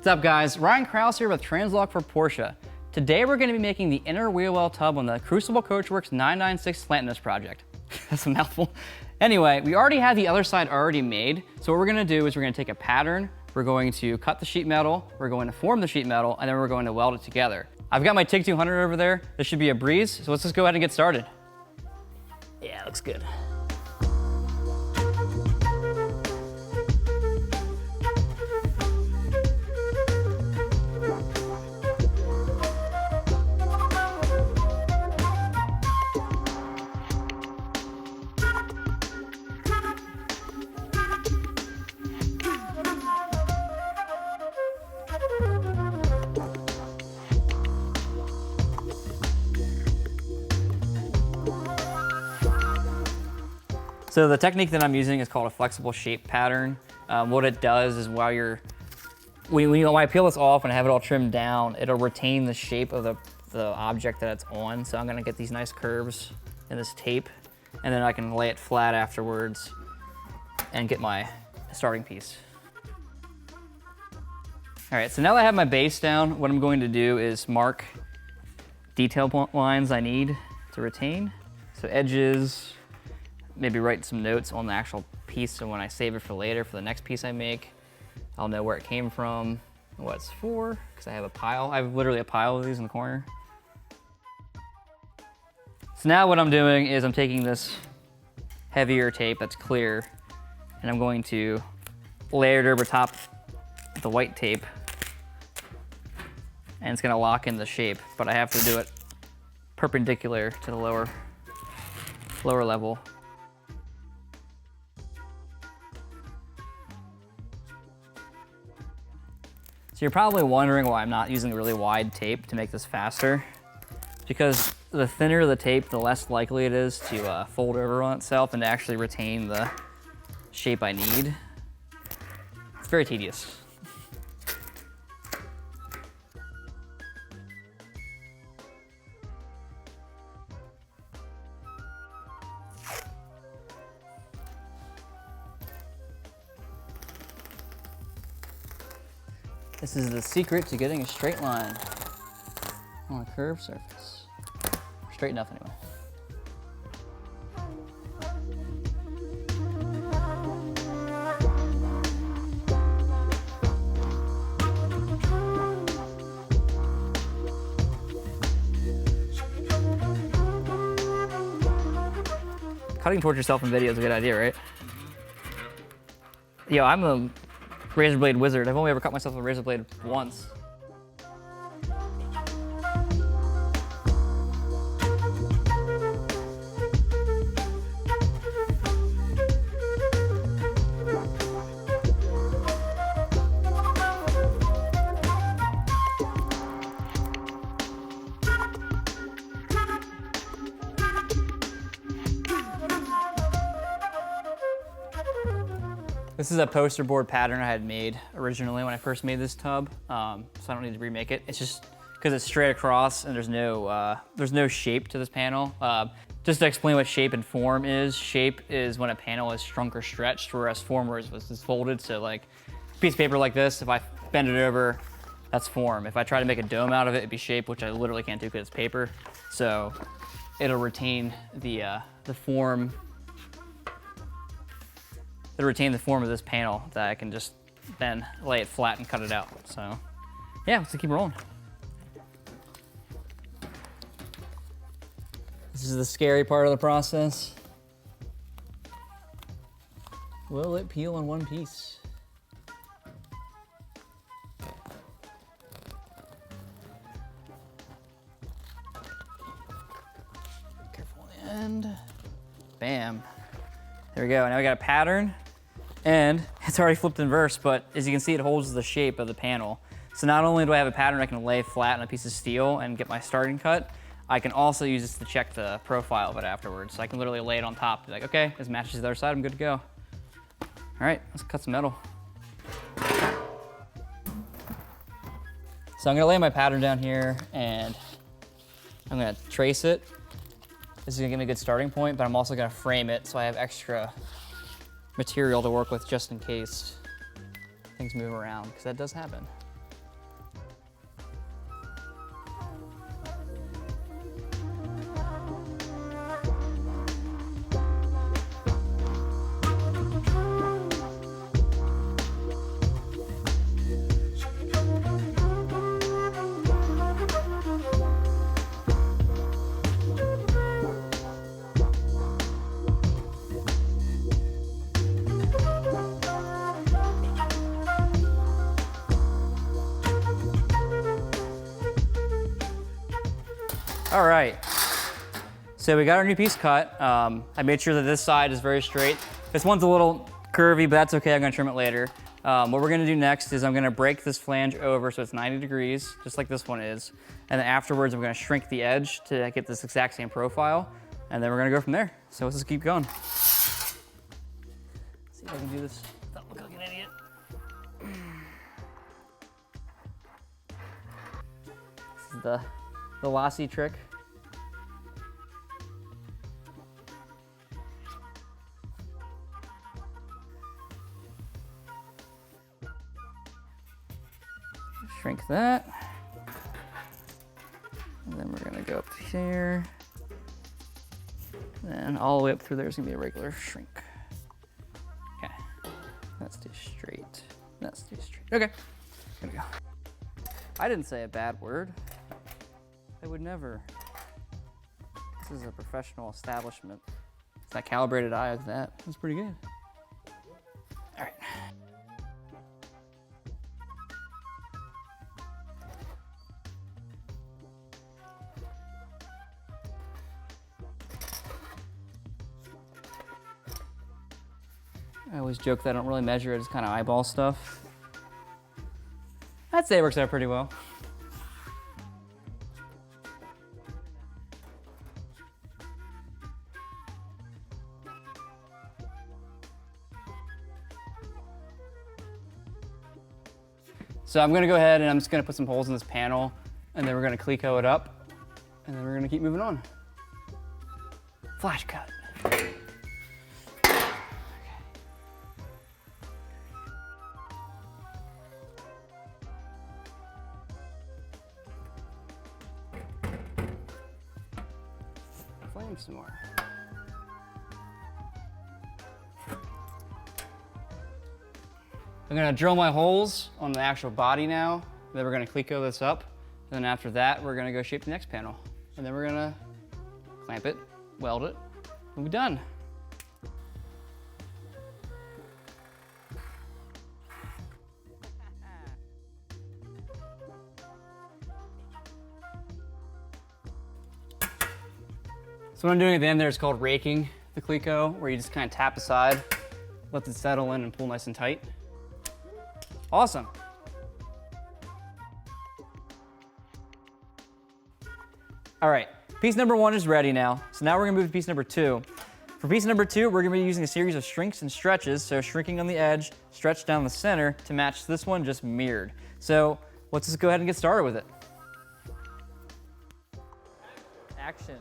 What's up guys, Ryan Krause here with Translog for Porsche. Today we're going to be making the inner wheel well tub on the Crucible Coachworks 996 Slant Nose project. That's a mouthful. Anyway, we already had the other side already made, so what we're going to do is we're going to take a pattern, we're going to cut the sheet metal, we're going to form the sheet metal, and then we're going to weld it together. I've got my TIG 200 over there. This should be a breeze, so let's just go ahead and get started. Yeah, looks good. So the technique that I'm using is called a flexible shape pattern. What it does is when I peel this off and have it all trimmed down, it'll retain the shape of the object that it's on. So I'm gonna get these nice curves in this tape, and then I can lay it flat afterwards and get my starting piece. All right, so now that I have my base down, what I'm going to do is mark detail lines I need to retain. So edges, maybe write some notes on the actual piece so when I save it for later for the next piece I make, I'll know where it came from, what it's for, because I have a pile. I have literally a pile of these in the corner. So now what I'm doing is I'm taking this heavier tape that's clear, and I'm going to layer it over top the white tape, and it's gonna lock in the shape, but I have to do it perpendicular to the lower level. So you're probably wondering why I'm not using really wide tape to make this faster. Because the thinner the tape, the less likely it is to fold over on itself and to actually retain the shape I need. It's very tedious. This is the secret to getting a straight line on a curved surface. Straight enough anyway. Cutting towards yourself in video is a good idea, right? Yo, I'm a razor blade wizard. I've only ever cut myself with a razor blade once. This is a poster board pattern I had made originally when I first made this tub, so I don't need to remake it. It's just because it's straight across and there's no shape to this panel. Just to explain what shape and form is, shape is when a panel is shrunk or stretched, whereas form was folded. So like a piece of paper like this, if I bend it over, that's form. If I try to make a dome out of it, it'd be shape, which I literally can't do because it's paper. So it'll retain the form. It'll retain the form of this panel that I can just then lay it flat and cut it out. So yeah, let's keep rolling. This is the scary part of the process. Will it peel in one piece? Careful on the end. Bam. There we go, now we got a pattern. And it's already flipped in verse, but as you can see, it holds the shape of the panel. So not only do I have a pattern I can lay flat on a piece of steel and get my starting cut, I can also use this to check the profile of it afterwards. So I can literally lay it on top, be like, okay, this matches the other side, I'm good to go. All right, let's cut some metal. So I'm gonna lay my pattern down here and I'm gonna trace it. This is gonna give me a good starting point, but I'm also gonna frame it so I have extra material to work with just in case things move around, because that does happen. All right, so we got our new piece cut. I made sure that this side is very straight. This one's a little curvy, but that's okay, I'm gonna trim it later. What we're gonna do next is I'm gonna break this flange over so it's 90 degrees, just like this one is. And then afterwards, I'm gonna shrink the edge to get this exact same profile. And then we're gonna go from there. So let's just keep going. Let's see if I can do this without looking like an idiot. This is the lassie trick. Shrink that. And then we're gonna go up here. And all the way up through there is gonna be a regular shrink. Okay, that's too straight. That's too straight. Okay, there we go. I didn't say a bad word. I would never. This is a professional establishment. It's that calibrated eye like that. That's pretty good. All right. I always joke that I don't really measure it, it's kind of eyeball stuff. I'd say it works out pretty well. So I'm gonna go ahead and I'm just gonna put some holes in this panel and then we're gonna cleco it up and then we're gonna keep moving on. Flash cut. Flame some more. I'm gonna drill my holes on the actual body now. Then we're gonna cleco this up. And then after that, we're gonna go shape the next panel. And then we're gonna clamp it, weld it, and we're done. So what I'm doing at the end there is called raking the cleco, where you just kind of tap aside, let it settle in and pull nice and tight. Awesome. All right, piece number 1 is ready now. So now we're gonna move to piece number 2. For piece number 2, we're gonna be using a series of shrinks and stretches. So shrinking on the edge, stretch down the center to match this one just mirrored. So let's just go ahead and get started with it. Action.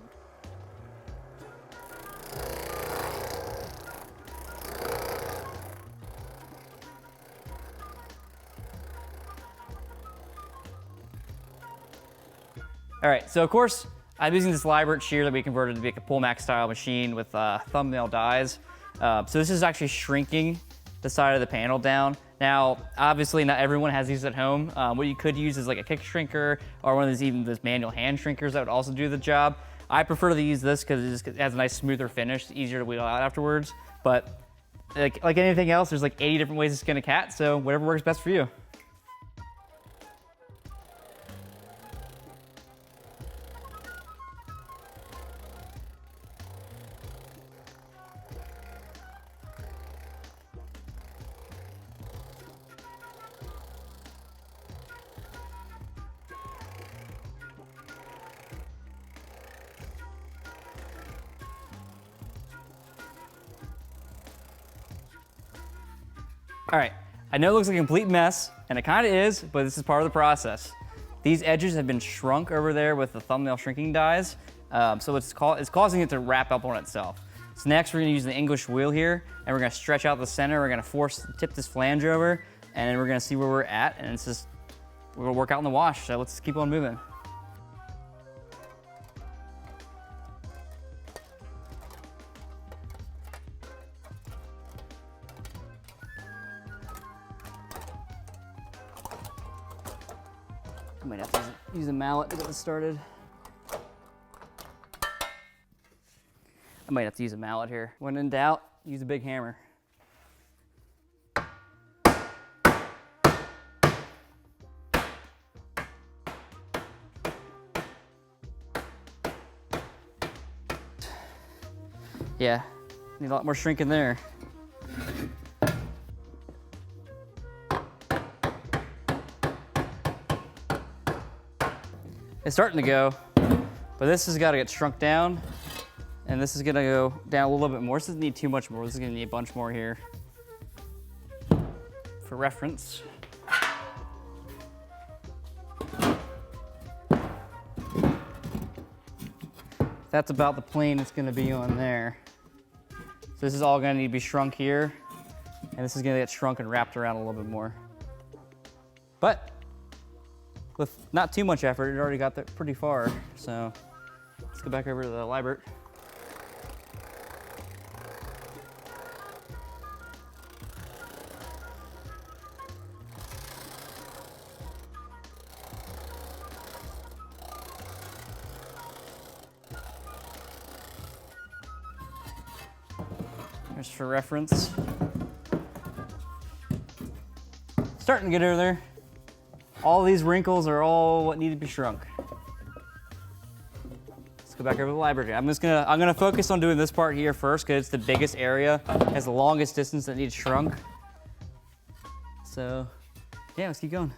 All right, so of course, I'm using this Liebert shear that we converted to be like a pull-max style machine with thumbnail dies. So this is actually shrinking the side of the panel down. Now, obviously not everyone has these at home. What you could use is like a kick shrinker or one of these even those manual hand shrinkers that would also do the job. I prefer to use this because it just has a nice smoother finish, it's easier to wheel out afterwards. But like anything else, there's like 80 different ways to skin a cat, so whatever works best for you. All right, I know it looks like a complete mess, and it kind of is, but this is part of the process. These edges have been shrunk over there with the thumbnail shrinking dies, so it's causing it to wrap up on itself. So next we're gonna use the English wheel here, and we're gonna stretch out the center, we're gonna tip this flange over, and then we're gonna see where we're at, and it's just, we're gonna work out in the wash, so let's keep on moving. I might have to use a mallet to get this started. I might have to use a mallet here. When in doubt, use a big hammer. Yeah, need a lot more shrink in there. It's starting to go, but this has got to get shrunk down, and this is gonna go down a little bit more. This doesn't need too much more. This is gonna need a bunch more here. For reference. That's about the plane it's gonna be on there. So this is all gonna need to be shrunk here, and this is gonna get shrunk and wrapped around a little bit more. But with not too much effort, it already got there pretty far. So let's go back over to the Liebert. Just for reference. Starting to get over there. All these wrinkles are all what need to be shrunk. Let's go back over to the library. I'm gonna focus on doing this part here first because it's the biggest area, has the longest distance that needs shrunk. So yeah, let's keep going.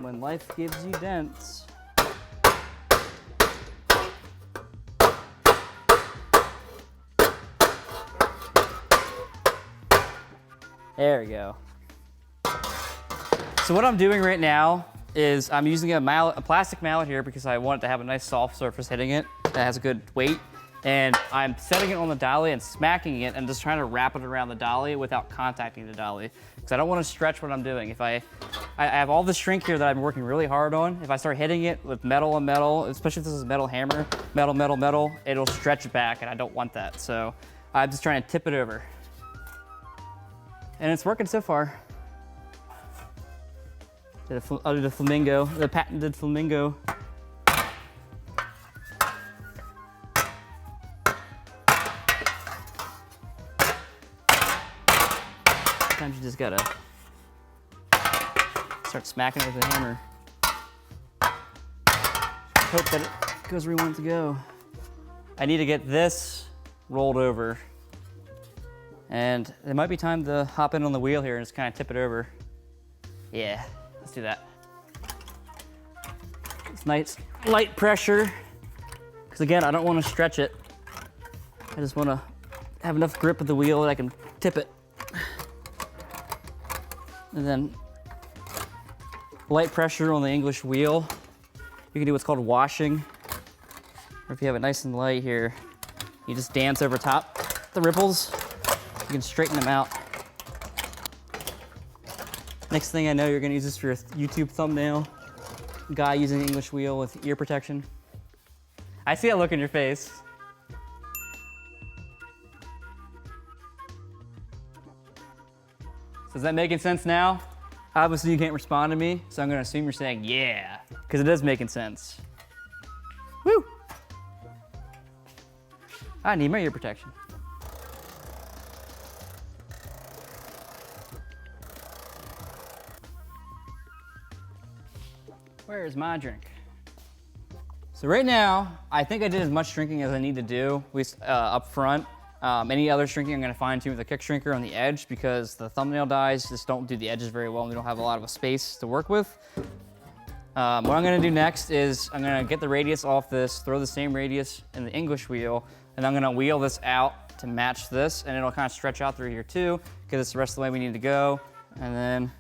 When life gives you dents. There we go. So what I'm doing right now is I'm using a plastic mallet here because I want it to have a nice soft surface hitting it that has a good weight. And I'm setting it on the dolly and smacking it and just trying to wrap it around the dolly without contacting the dolly. Because I don't want to stretch what I'm doing. If I have all this shrink here that I've been working really hard on. If I start hitting it with metal on metal, especially if this is a metal hammer, metal, it'll stretch back and I don't want that. So I'm just trying to tip it over. And it's working so far. I'll do the flamingo, the patented flamingo. Sometimes you just gotta start smacking it with a hammer. Hope that it goes where you want it to go. I need to get this rolled over. And it might be time to hop in on the wheel here and just kind of tip it over. Yeah, let's do that. It's nice light pressure, because again, I don't want to stretch it. I just want to have enough grip of the wheel that I can tip it. And then light pressure on the English wheel. You can do what's called washing. Or if you have it nice and light here, you just dance over top the ripples. You can straighten them out. Next thing I know, you're gonna use this for your YouTube thumbnail. Guy using the English wheel with ear protection. I see that look in your face. So is that making sense now? Obviously you can't respond to me, so I'm gonna assume you're saying yeah, because it is making sense. Woo! I need my ear protection. Where's my drink? So right now, I think I did as much shrinking as I need to do, at least up front. Any other shrinking I'm gonna fine tune with a kick shrinker on the edge because the thumbnail dies just don't do the edges very well and we don't have a lot of a space to work with. What I'm gonna do next is I'm gonna get the radius off this, throw the same radius in the English wheel, and I'm gonna wheel this out to match this, and it'll kind of stretch out through here too, because it's the rest of the way we need to go, and then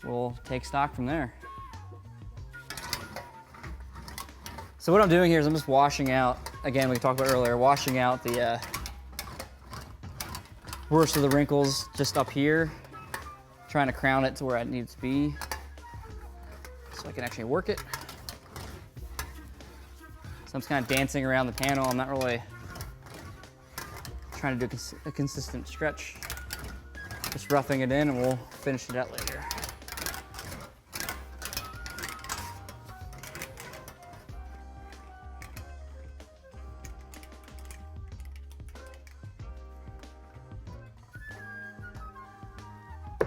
we'll take stock from there. So what I'm doing here is I'm just washing out, again, we talked about earlier, washing out the worst of the wrinkles just up here, trying to crown it to where it needs to be so I can actually work it. So I'm just kind of dancing around the panel. I'm not really trying to do a consistent stretch. Just roughing it in and we'll finish it out later.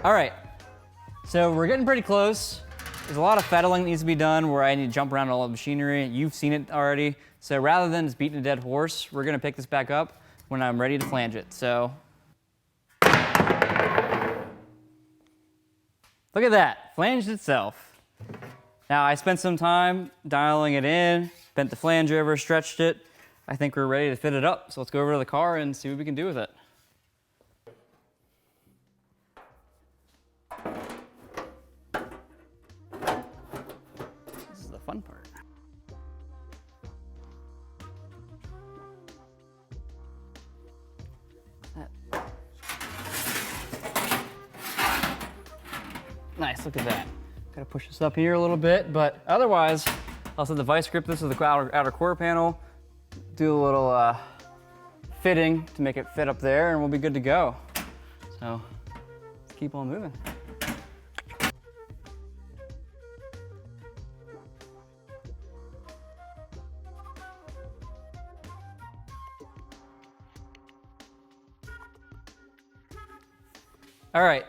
All right, so So we're getting pretty close. There's a lot of fettling that needs to be done where I need to jump around all the machinery. You've seen it already. So rather than just beating a dead horse, we're gonna pick this back up when I'm ready to flange it. So look at that, flanged itself. Now I spent some time dialing it in, bent the flange over, stretched it. I think we're ready to fit it up. So let's go over to the car and see what we can do with it. This is the fun part. Nice, look at that. Gotta push this up here a little bit, but otherwise, I'll set the vice grip. This is the outer quarter panel. Do a little fitting to make it fit up there, and we'll be good to go. So let's keep on moving. All right.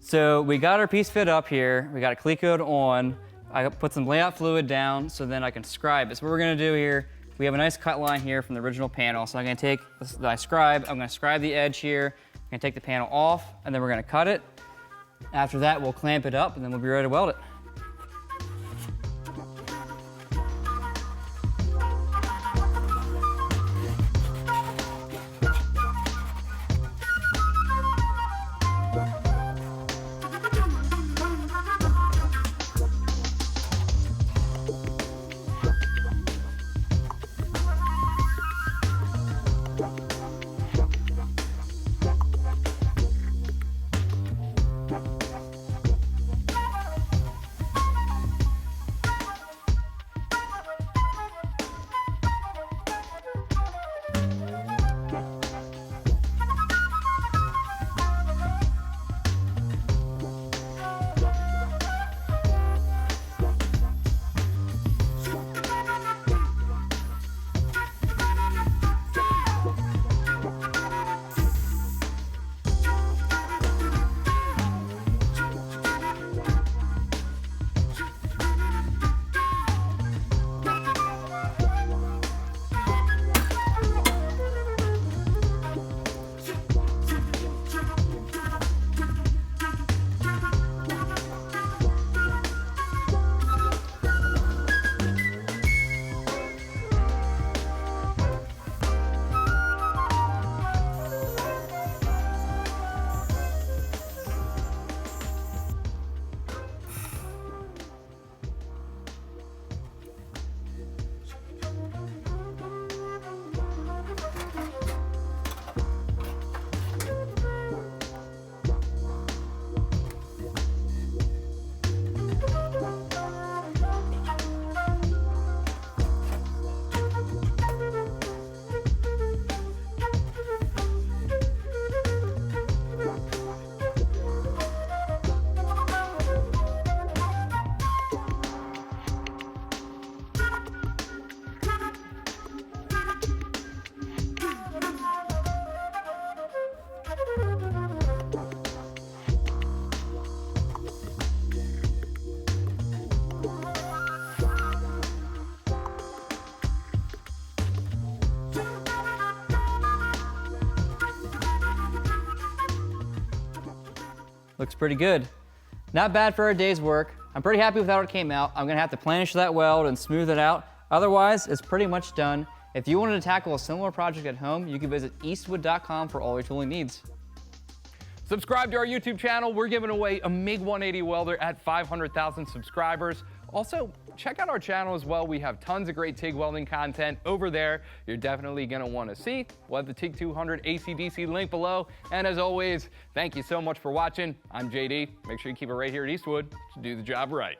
So we got our piece fit up here. We got a cleat on. I put some layout fluid down so then I can scribe it. So what we're gonna do here, we have a nice cut line here from the original panel. So I'm gonna take my scribe, I'm gonna scribe the edge here. I'm gonna take the panel off and then we're gonna cut it. After that, we'll clamp it up and then we'll be ready to weld it. Looks pretty good. Not bad for our day's work. I'm pretty happy with how it came out. I'm gonna have to planish that weld and smooth it out. Otherwise, it's pretty much done. If you wanted to tackle a similar project at home, you can visit eastwood.com for all your tooling needs. Subscribe to our YouTube channel. We're giving away a MiG 180 welder at 500,000 subscribers. Also, check out our channel as well. We have tons of great TIG welding content over there. You're definitely gonna wanna see. We'll have the TIG 200 AC/DC link below. And as always, thank you so much for watching. I'm JD. Make sure you keep it right here at Eastwood to do the job right.